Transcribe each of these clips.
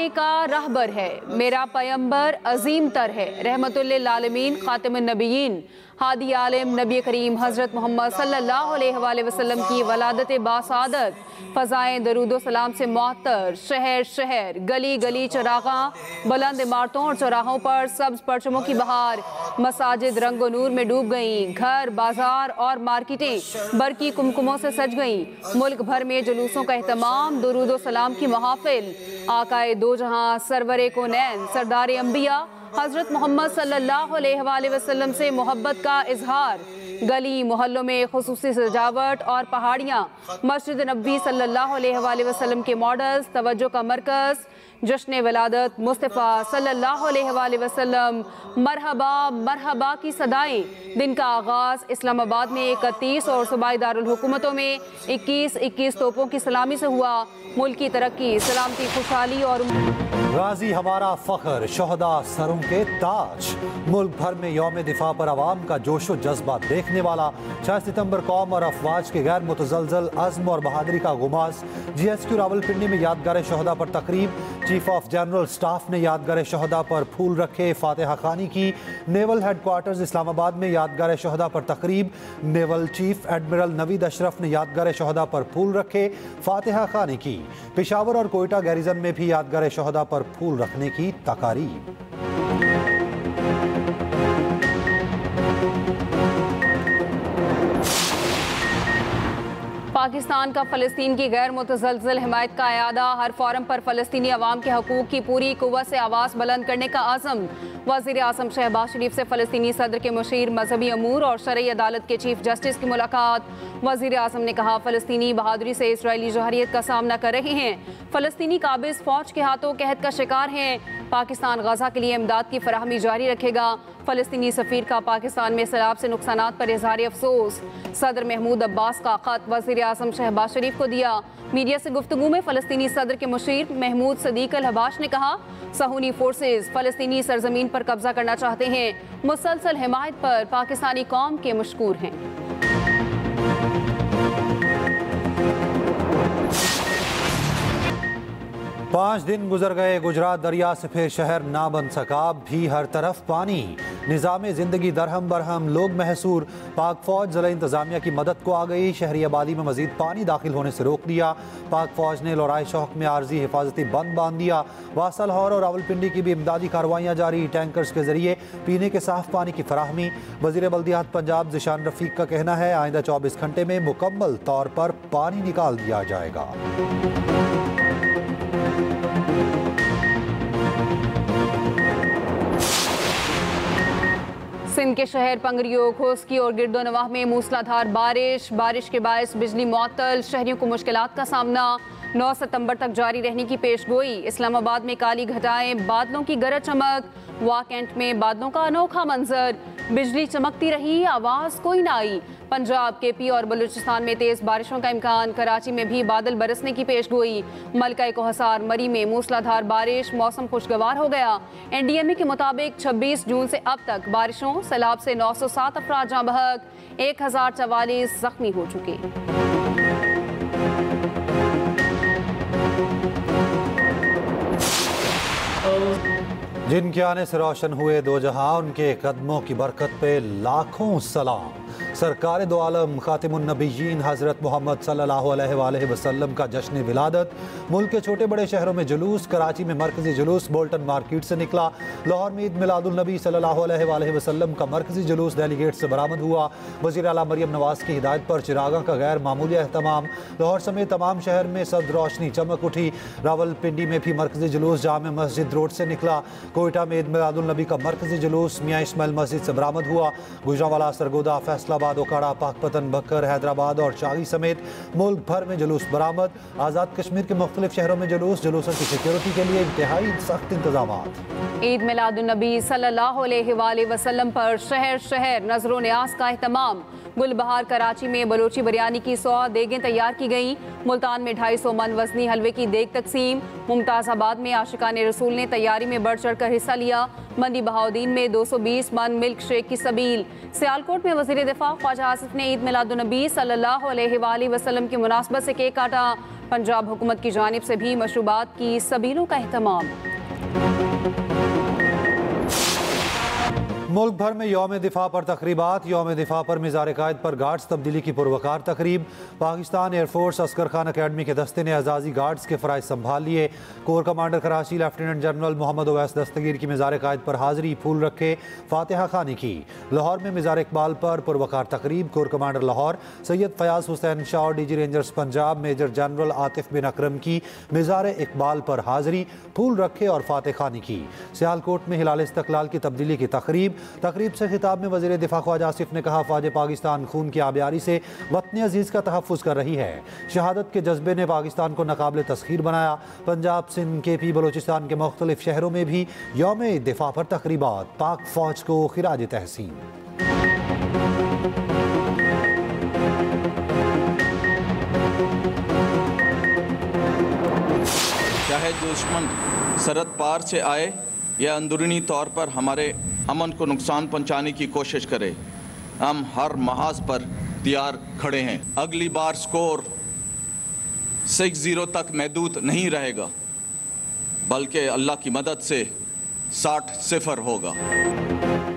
ज़माने का रहबर है, मेरा पैगंबर अजीम तर है, रहमतुल्लिल आलमीन खातिमुन नबिय्यीन हादी आलिम नबी करीम हज़रत मोहम्मद सल्लल्लाहु अलैहि वसल्लम की वलादत बासादत फ़ज़ाएं दरूदो सलाम से मुअत्तर। शहर शहर गली गली चरागा, बुलंद इमारतों और चौराहों पर सब्ज़ परचमों की बहार। मसाजिद रंगो नूर में डूब गईं, घर बाजार और मार्केटें बरकी कुमकुमों से सज गईं। मुल्क भर में जुलूसों का एहतमाम, दरूदो सलाम की महाफिल। आकाए दो जहां सरवरे कोनैन सरदार अंबिया हज़रत मोहम्मद सल्लल्लाहु अलैहि वसल्लम से मोहब्बत का इजहार। गली मोहल्लों में खुसूसी सजावट और पहाड़ियाँ, मस्जिद नबी सल्लल्लाहु अलैहि वसल्लम के मॉडल्स, तवज्जो का मरकज़। जश्न विलादत मुस्तफ़ा सल्लल्लाहु अलैहि वसल्लम, मरहबा मरहबा की सदाएं। दिन का आगाज़ इस्लामाबाद में 31 और सूबाई दारुल हुकूमतों में 21-21 तोपों की सलामी से हुआ। मुल्क की तरक्की, सलामती, खुशहाली और गाजी हमारा फ़ख्र, शोहदा सरों के ताज। मुल्क भर में यौम दिफा पर आवाम का जोशो जज्बा देखने वाला 6 सितंबर कौम और अफवाज के गैर मुतज़लज़ल अज़्म और बहादुरी का गुमास। GSQ रावलपिंडी में यादगार शोहदा पर तकरीब। चीफ ऑफ जनरल स्टाफ ने यादगार शोहदा पर फूल रखे, फातिहा खानी की। नेवल हेडक्वार्टर्स इस्लामाबाद में यादगार शोहदा पर तकरीब। Naval chief admiral Naveed Ashraf ने यादगार शोहदा पर फूल रखे, फातिहा खानी की। पेशावर और कोयटा गैरिजन में भी यादगार शोहदा पर फूल रखने की तकारीब। पाकिस्तान का फ़लस्तीन की गैर मुतज़लज़ल हिमायत का अयादा। हर फोरम पर फ़लस्तीनी अवाम के हकूक़ की पूरी कुव्वत से आवाज़ बुलंद करने का आज़म। वज़ीर आज़म शहबाज शरीफ से फ़लस्तीनी सदर के मुशीर मजहबी अमूर और शरई अदालत के चीफ जस्टिस की मुलाकात। वज़ीर आज़म ने कहा, फ़लस्तीनी बहादुरी से इसराइली जहरियत का सामना कर रहे हैं। फ़लस्तीनी काबिज़ फ़ौज के हाथों कहत का शिकार हैं। पाकिस्तान गज़ा के लिए इमदाद की फराहमी जारी रखेगा। फ़लस्तीनी सफ़ीर का पाकिस्तान में सैलाब से नुकसानात पर इज़हार अफसोस। सदर महमूद अब्बास का ख़त वज़ीर आज़म शहबाज शरीफ को दिया। मीडिया से गुफ्तगू में फ़लस्तीनी सदर के मुशीर महमूद सदीक अल हबाश ने कहा, सहूनी फोर्सेज फ़लस्तीनी सरजमीन पर कब्जा करना चाहते हैं। मुसलसल हिमायत पर पाकिस्तानी कौम के मशकूर हैं। 5 दिन गुजर गए, गुजरात दरिया से फिर शहर ना बन सका, भी हर तरफ पानी। निज़ाम ज़िंदगी दरहम बरहम, लोग महसूर। पाक फ़ौज ज़िला इंतज़ामिया की मदद को आ गई। शहरी आबादी में मज़ीद पानी दाखिल होने से रोक दिया। पाक फ़ौज ने लोराय शौक में आर्जी हिफाजती बंद बांध दिया। वासा, लाहौर और रावलपिंडी की भी इमदादी कार्रवाइयाँ जारी। टैंकर्स के जरिए पीने के साफ पानी की फराहमी। वज़ीर बल्दियात पंजाब ज़िशान रफ़ीक का कहना है, आइंदा 24 घंटे में मुकम्मल तौर पर पानी निकाल दिया जाएगा। सिंध के शहर पंगरियो, खोसकी और गिरदोनवाह में मूसलाधार बारिश के बायस बिजली मुअत्तल। शहरियों को मुश्किलात का सामना 9 सितंबर तक जारी रहने की पेशगोई। इस्लामाबाद में काली घटाएं, बादलों की गरज चमक। वाकेंट में बादलों का अनोखा मंजर। बिजली चमकती रही, आवाज़ कोई ना आई। पंजाब, KP और बलूचिस्तान में तेज़ बारिशों का इम्कान। कराची में भी बादल बरसने की पेशगोई। मलका कोहसार, मरी में मूसलाधार बारिश, मौसम खुशगवार हो गया। NDMA के मुताबिक 26 जून से अब तक बारिशों सैलाब से 907 अफराद जाँ बहक, 1044 जख्मी हो चुके। जिनके आने से रोशन हुए दो जहां, उनके कदमों की बरकत पे लाखों सलाम। सरकार दो आलम खातिमुन नबिय्यीन हज़रत मोहम्मद सल्लल्लाहु अलैहि वसल्लम का जश्न विलादत। मुल्क के छोटे बड़े शहरों में जुलूस। कराची में मरकजी जुलूस बोल्टन मार्केट से निकला। लाहौर में ईद मिलादुल नबी सल्लल्लाहु अलैहि वसल्लम का मरकजी जुलूस दिल्ली गेट से बरामद हुआ। वज़ीर आला मरियम नवाज की हिदायत पर चिरागा का गैर मामूली एहतमाम। लाहौर समेत तमाम शहर में सब्ज़ रोशनी चमक उठी। रावलपिंडी में भी मरकजी जुलूस जामे मस्जिद रोड से निकला। कोयटा में ईद मिलादुल नबी का मरकजी जुलूस मियाँ इस्माइल मस्जिद से बरामद हुआ। गुजरांवाला, सरगोदा, फैसलाबाद, ओकाड़ा, पाकपतन, बक्कर, हैदराबाद और शाही समेत मुल्क भर में जुलूस बरामद। आज़ाद कश्मीर के मुख्तलिफ शहरों में जुलूसों की सिक्योरिटी के लिए इंतहाई सख्त इंतजामात। ईद मिलादुन नबी सल्लल्लाहु अलैहि वसल्लम पर शहर शहर नजरो न्याज का एहतमाम। गुलबहार कराची में बलोची बिरयानी की 100 देगें तैयार की गईं। मुल्तान में 250 मन वजनी हलवे की देग तकसीम। मुमताज़ाबाद में आशिकाने रसूल ने तैयारी में बढ़ चढ़ कर हिस्सा लिया। मंडी बहाउद्दीन में 220 मन मिल्क शेक की सबील। सियालकोट में वज़ीर दिफा ख्वाजा आसिफ ने ईद मिलादुन नबी सल्लल्लाहु अलैहि वसल्लम की मुनासबत से केक काटा। पंजाब हुकूमत की जानिब से भी मशरूबात की सबीलों का एहतमाम। मुल्क भर में यौम दिफा पर तकरीबात। यौम दिफा पर मिज़ार कायद पर गार्ड्स तब्दीली की पुरवकार तकरीब। पाकिस्तान एयरफोर्स अस्कर खान अकेडमी के दस्ते ने एजाजी गार्ड्स के फ़राइज़ संभाल लिए। Corps commander Karachi lieutenant general Mohammad Owais Dastgir की मिज़ार कायद पर हाज़री, फूल रखे, फातिहा खानी की। लाहौर में मिज़ार इकबाल पर पुरवकार तकरीब। कोर कमांडर लाहौर सैयद फयाज हुसैन शाह और DG rangers Punjab major general Atif bin Akram की मिज़ार इकबाल पर हाज़री, फूल रखे और फातिहा खानी की। सियालकोट में हिलाल इस्तक़लाल की तब्दीली की तकरीब से खिताब में वज़ीर दिफा ख्वाजा आसिफ ने कहा, फ़ौज पाकिस्तान खून की आबियारी से वतन अजीज़ का तहफ़्फ़ुज़ कर रही है। शहादत के जज्बे ने पाकिस्तान को नाक़ाबिल तस्ख़ीर बनाया। पंजाब, सिंध, KP, बलूचिस्तान के मुख्तलिफ शहरों में भी यौम दिफा पर तकरीबात। पाक फ़ौज को खिराज तहसीन। चाहे दुश्मन सरहद पार से आए या अंदरूनी तौर पर हमारे अमन को नुकसान पहुंचाने की कोशिश करे, हम हर महाज पर तैयार खड़े हैं। अगली बार स्कोर 6-0 तक महदूद नहीं रहेगा, बल्कि अल्लाह की मदद से 60-0 होगा।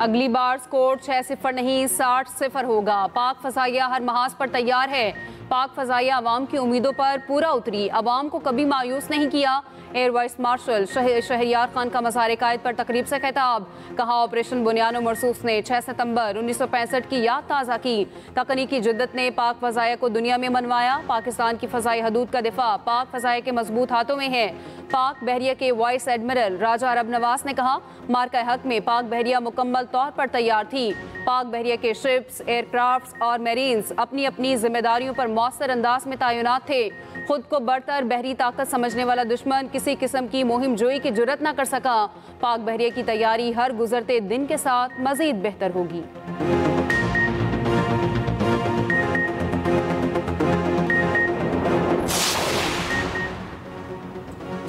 अगली बार स्कोर 6-0 नहीं 60-0 होगा। पाक फजाइया हर महाज पर तैयार है। पाक फजाइया अवाम की उम्मीदों पर पूरा उतरी, अवाम को कभी मायूस नहीं किया। Air vice marshal Shahriyar Khan का मज़ार कायद पर तकरीब से खिताब। कहा, ऑपरेशन बुनियानो मरसूस ने 6 सितंबर 1965 की याद ताज़ा की। तकनीकी जिद्दत ने पाक फजाइया को दुनिया में मनवाया। पाकिस्तान की फजाई हदूद का दिफा पाक फजाइया के मजबूत हाथों में है। पाक बहरिया के वाइस एडमिरल राजा अरब नवाज ने कहा, मार्का हक में पाक बहरिया मुकम्मल तौर पर तैयार थी। पाक बहरिया के शिप्स, एयरक्राफ्ट और मेरीन्स अपनी अपनी जिम्मेदारियों पर मौसर अंदाज में तैनात थे। खुद को बरतर बहरी ताकत समझने वाला दुश्मन किसी किस्म की मुहिम जोई की जुर्रत न कर सका। पाक बहरिया की तैयारी हर गुजरते दिन के साथ मजीद बेहतर होगी।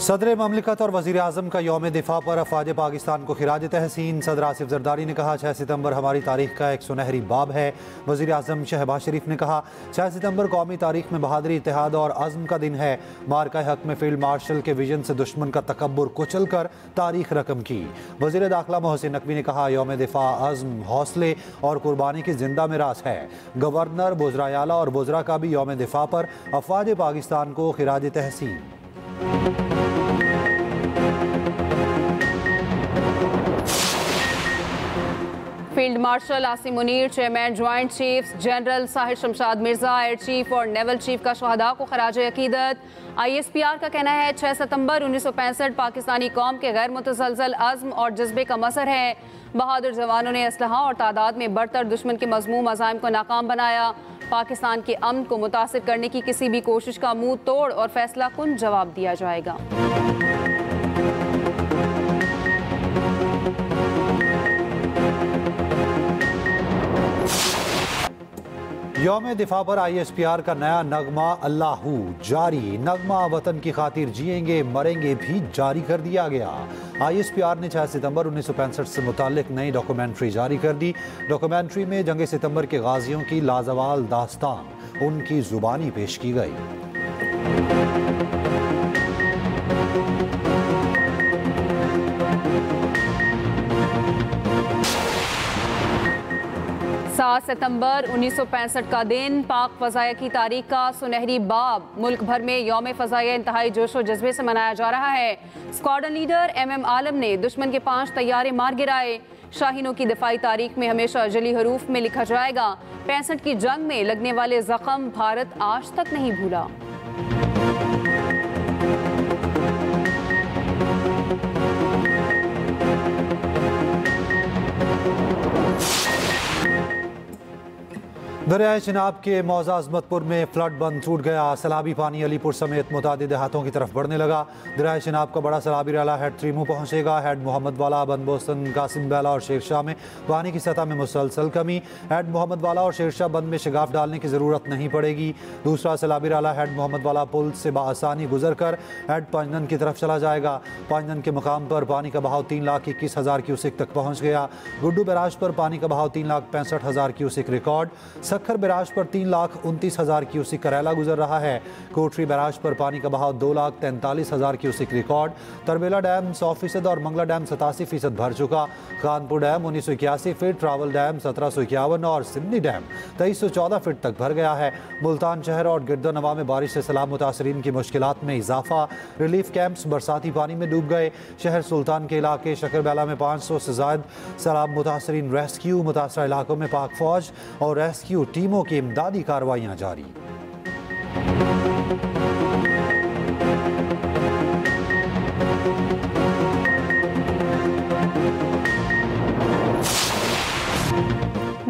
सदर ममलिकत और वज़ीर आज़म का यौम दिफा पर अफ़वाज पाकिस्तान को खिराज तहसीन। सदर आसिफ जरदारी ने कहा, 6 सितंबर हमारी तारीख का एक सुनहरी बाब है। वज़ीर आज़म शहबाज शरीफ ने कहा, 6 सितंबर कौमी तारीख में बहादुरी, इत्तेहाद और अज़्म का दिन है। मार्का हक में फील्ड मार्शल के विजन से दुश्मन का तकब्बुर कुचल कर तारीख रकम की। वज़ीर दाखिला मोहसिन नकवी ने कहा, यौम दिफा अज़्म, हौसले और कुर्बानी की जिंदा मिरास है। गवर्नर, वज़राए आला और वज़रा का भी यौम दिफा पर अफ़वाज पाकिस्तान को खिराज तहसीन। Field marshal Asim Munir, chairman joint chiefs general Sahir Shamshad Mirza, air chief और नेवल चीफ का शहदा को खराज अकीदत। ISPR का कहना है, 6 सितंबर 1965 पाकिस्तानी कौम के गैर मुतसलसल अज़्म और जज्बे का मसर है। बहादुर जवानों ने असलहा और तादाद में बढ़तर दुश्मन के मज़मूम अज़ाइम को नाकाम बनाया। पाकिस्तान के अमन को मुतासिर करने की किसी भी कोशिश का मुंह तोड़ और फैसला कुन जवाब दिया जाएगा। यौम दिफा पर ISPR का नया नगमा अल्लाहू जारी। नगमा वतन की खातिर जिएंगे मरेंगे भी जारी कर दिया गया। ISPR ने 6 सितंबर 1965 से मुतालिक नई डॉक्यूमेंट्री जारी कर दी। डॉक्यूमेंट्री में जंग सितंबर के गाजियों की लाजवाल दास्तान उनकी जुबानी पेश की गई। 7 सितंबर 1965 का दिन पाक फ़ज़ाया की तारीख का सुनहरी बाब। मुल्क भर में यौम फ़ज़ाया इंतहाई जोशो जज्बे से मनाया जा रहा है। स्क्वाड्रन लीडर MM आलम ने दुश्मन के 5 तैयारे मार गिराए। शाहीनों की दिफाई तारीख में हमेशा जली हरूफ में लिखा जाएगा, 65 की जंग में लगने वाले जख्म भारत आज तक नहीं भूला। दरियाए चिनाब के मौजा अज़मतपुर में फ्लड बंद टूट गया। सैलाबी पानी अलीपुर समेत मुतादिद देहातों की तरफ बढ़ने लगा। दरियाए चिनाब का बड़ा सैलाबी रैला हेड 3 मुँह पहुँचेगा। हेड मोहम्मद वाला, बनबोसन, कासिम बेला और शेरशाह में पानी की सतह में मुसलसल कमी। हेड मोहम्मद वाला और शेरशाह बंद में शिगाफ डालने की ज़रूरत नहीं पड़ेगी। दूसरा सैलाबी रैला हेड मोहम्मद वाला पुल से बाआसानी गुजर कर हेड पांजन की तरफ चला जाएगा। पांजन के मुकाम पर पानी का बहाव 3,21,000 क्यूसेक तक पहुँच गया। गुड्डू बैराज पर पानी का बहाव 3,65,000 क्यूसेक रिकॉर्ड। सक्खर बैराज पर 3,29,000 क्यूसिक करेला गुजर रहा है। कोटरी बैराज पर पानी का बहाव 2,43,000 क्यूसिक रिकॉर्ड। तरबेला डैम 100% और मंगला डैम 87% भर चुका। Kanpur dam 1981 feet, travel dam 1751 और सिमनी डैम 2314 फीट तक भर गया है। मुल्तान शहर और गिरदनवा में बारिश से सैलाब मुतासरीन की मुश्किलात में इजाफा। रिलीफ कैंप्स बरसाती पानी में डूब गए। शहर सुल्तान के इलाके शकरबेला में 500 से ज़ायद सैलाब मुतासरीन रेस्क्यू। मुतासरा इलाकों में पाक फौज और रेस्क्यू टीमों की इमदादी कार्रवाइयाँ जारी।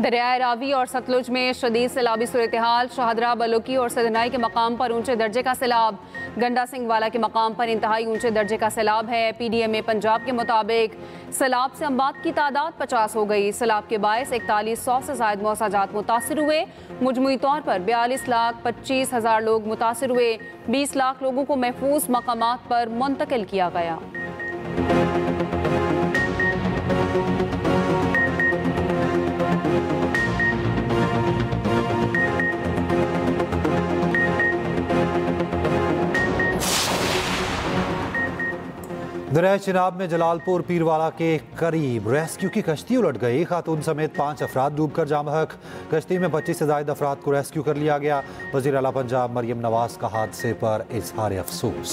दरियाए रावी और सतलुज में शदीद सैलाबी सूरत हाल। शाहदरा, बलोकी और सदनाई के मकाम पर ऊंचे दर्जे का सैलाब। गंडा सिंह वाला के मकाम पर इंतहाई ऊंचे दर्जे का सैलाब है। PDMA पंजाब के मुताबिक सैलाब से अमवात की तादाद 50 हो गई। सैलाब के बायस 4100 से ज़ायद मौसाजात मुतासिर हुए। मुजमुई तौर पर 42,25,000 लोग मुतासिर हुए। 20 लाख लोगों को महफूज मकामात पर मुंतकिल किया गया। दरिया चिनाब में जलालपुर पीरवाला के करीब रेस्क्यू की कश्ती उलट गई। खातून समेत 5 अफराद डूबकर जाम बहक। कश्ती में 25 से ज़ायद अफराद को रेस्क्यू कर लिया गया। वज़ीर आला पंजाब मरियम नवाज का हादसे पर इजहार अफसोस।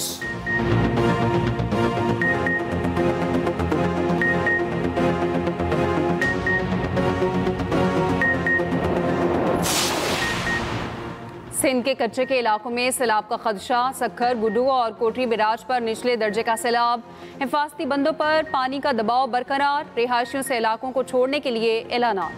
सिंध के कच्चे के इलाकों में सैलाब का खदशा। सक्खर, गुडू और कोटरी बैराज पर निचले दर्जे का सैलाब। हिफाजती बंदों पर पानी का दबाव बरकरार। रिहायशियों से इलाकों को छोड़ने के लिए ऐलानात।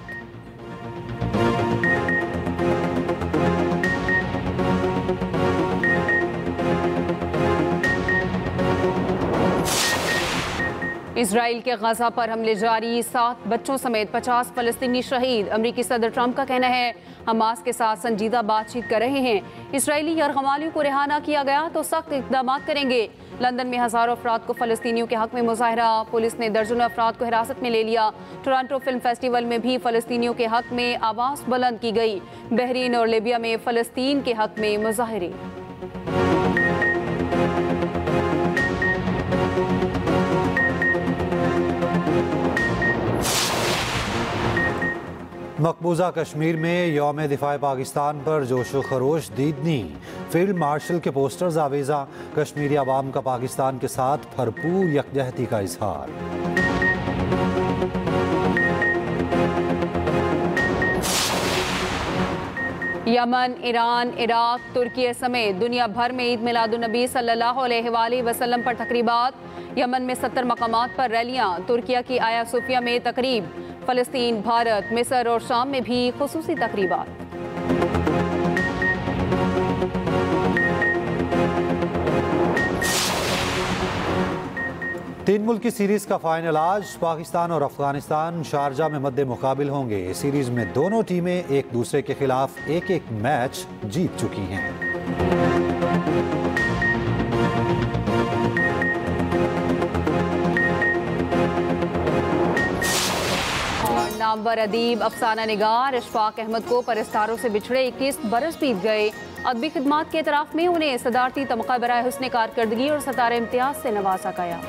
इजराइल के गजा पर हमले जारी। 7 बच्चों समेत 50 फलस्तीनी शहीद। अमरीकी सदर ट्रंप का कहना है हमास के साथ संजीदा बातचीत कर रहे हैं। इसराइली यरगमालियों को रिहा न किया गया तो सख्त इक़दाम करेंगे। लंदन में हज़ारों अफराद को फ़लस्तीनियों के हक में मुजाहरा। पुलिस ने दर्जनों अफराद को हिरासत में ले लिया। टोरंटो फिल्म फेस्टिवल में भी फ़लस्तीनियों के हक में आवाज़ बुलंद की गई। बहरीन और लीबिया में फ़लस्तीन के हक में मुजाहरे। मकबूजा कश्मीर में यौम दिफा पाकिस्तान पर जोशो खरोश दीदनी। फील्ड मार्शल के पोस्टर्स आवेजा। कश्मीरी आवाम का पाकिस्तान के साथ भरपूर यकजहती का इजहार। यमन, ईरान, इराक, तुर्की समेत दुनिया भर में ईद मिलादुन्नबी सल्लल्लाहु अलैहि वसल्लम पर तकरीबात। यमन में 70 मकामात पर रैलियां। तुर्किया की आया सोफिया में तकरीब। फ़लस्तीन, भारत, मिस्र और शाम में भी खुसूसी तकरीबात। तीन मुल्क की सीरीज का फाइनल आज। पाकिस्तान और अफगानिस्तान शारजा में मद्दे मुकाबिल होंगे। सीरीज में दोनों टीमें एक दूसरे के खिलाफ एक मैच जीत चुकी हैं। नामवर अदीब अफसाना निगार इशफाक अहमद को परस्तारों से बिछड़े 21 बरस बीत गए। अदबी खिदमात के इतराफ में उन्हें सदारती तमगा बराए हुस्न कारकर्दगी और सतारे इम्तियाज से नवाजा गया।